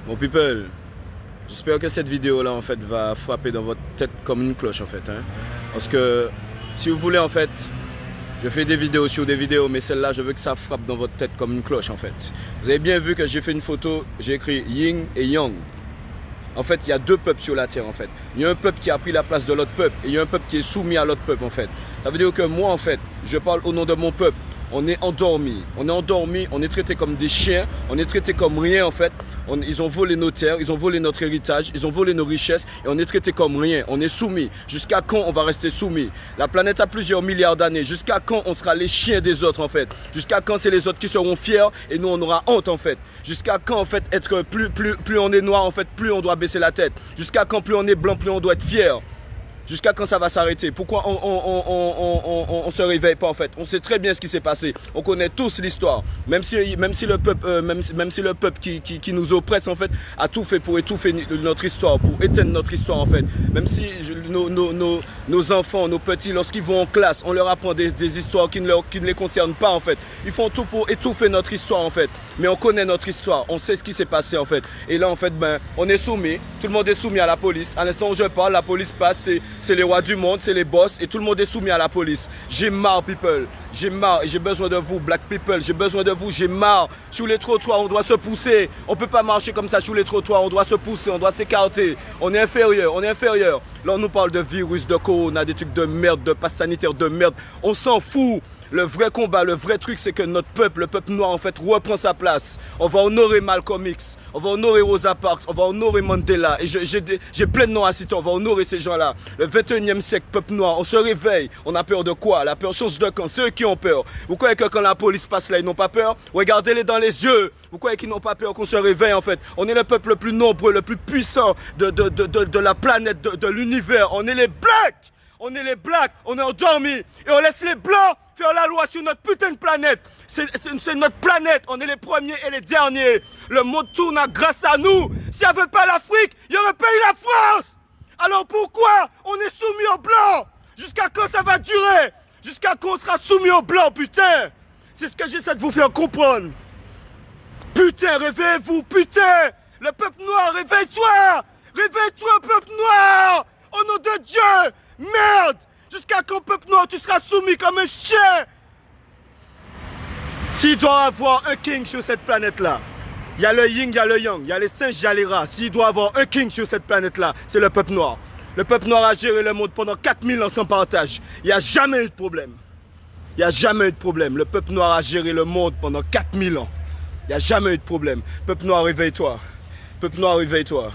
Bon people, j'espère que cette vidéo là en fait va frapper dans votre tête comme une cloche en fait. Parce que si vous voulez en fait, je fais des vidéos sur des vidéos, mais celle-là je veux que ça frappe dans votre tête comme une cloche en fait. Vous avez bien vu que j'ai fait une photo, j'ai écrit Yin et Yang. En fait, il y a deux peuples sur la terre en fait. Il y a un peuple qui a pris la place de l'autre peuple et il y a un peuple qui est soumis à l'autre peuple en fait. Ça veut dire que moi en fait, je parle au nom de mon peuple. On est endormi, on est traité comme des chiens, on est traité comme rien en fait. Ils ont volé nos terres, ils ont volé notre héritage, ils ont volé nos richesses et on est traité comme rien, on est soumis. Jusqu'à quand on va rester soumis? La planète a plusieurs milliards d'années, jusqu'à quand on sera les chiens des autres en fait? Jusqu'à quand c'est les autres qui seront fiers et nous on aura honte en fait? Jusqu'à quand en fait être plus on est noir en fait, plus on doit baisser la tête? Jusqu'à quand plus on est blanc, plus on doit être fier? Jusqu'à quand ça va s'arrêter? Pourquoi on se réveille pas en fait? On sait très bien ce qui s'est passé. On connaît tous l'histoire. Même si le peuple qui nous oppresse en fait a tout fait pour étouffer notre histoire, pour éteindre notre histoire en fait. Même si nos enfants, nos petits, lorsqu'ils vont en classe, on leur apprend des histoires qui ne les concernent pas en fait. Ils font tout pour étouffer notre histoire en fait. Mais on connaît notre histoire, on sait ce qui s'est passé en fait. Et là en fait, on est soumis. Tout le monde est soumis à la police. À l'instant où je parle, la police passe. C'est les rois du monde, c'est les boss et tout le monde est soumis à la police. J'ai marre people, j'ai marre et j'ai besoin de vous black people, j'ai besoin de vous, j'ai marre. Sur les trottoirs on doit se pousser, on peut pas marcher comme ça sur les trottoirs, on doit se pousser, on doit s'écarter. On est inférieur, on est inférieur. Là on nous parle de virus, de corona, des trucs de merde, de passe sanitaire de merde, on s'en fout. Le vrai combat, le vrai truc, c'est que notre peuple, le peuple noir, en fait, reprend sa place. On va honorer Malcolm X, on va honorer Rosa Parks, on va honorer Mandela. Et j'ai plein de noms à citer, on va honorer ces gens-là. Le 21e siècle, peuple noir, on se réveille. On a peur de quoi? La peur change de camp. Ceux qui ont peur. Vous croyez que quand la police passe là, ils n'ont pas peur? Regardez-les dans les yeux. Vous croyez qu'ils n'ont pas peur qu'on se réveille, en fait? On est le peuple le plus nombreux, le plus puissant de la planète, de l'univers. On est les blacks. On est les blacks, on est endormis et on laisse les blancs faire la loi sur notre putain de planète. C'est notre planète, on est les premiers et les derniers. Le monde tourne grâce à nous. S'il n'y avait pas l'Afrique, il y aurait pas eu la France. Alors pourquoi on est soumis aux blancs? Jusqu'à quand ça va durer? Jusqu'à quand on sera soumis aux blancs, putain? C'est ce que j'essaie de vous faire comprendre. Putain, réveillez-vous, putain. Le peuple noir, réveille-toi. Réveille-toi, peuple noir. Au nom de Dieu. Merde! Jusqu'à quand, peuple noir, tu seras soumis comme un chien? S'il doit y avoir un king sur cette planète-là, il y a le yin, il y a le yang, il y a les singes, il y a les rats. S'il doit y avoir un king sur cette planète-là, c'est le peuple noir. Le peuple noir a géré le monde pendant 4000 ans sans partage. Il n'y a jamais eu de problème. Il n'y a jamais eu de problème. Le peuple noir a géré le monde pendant 4000 ans. Il n'y a jamais eu de problème. Peuple noir, réveille-toi. Peuple noir, réveille-toi.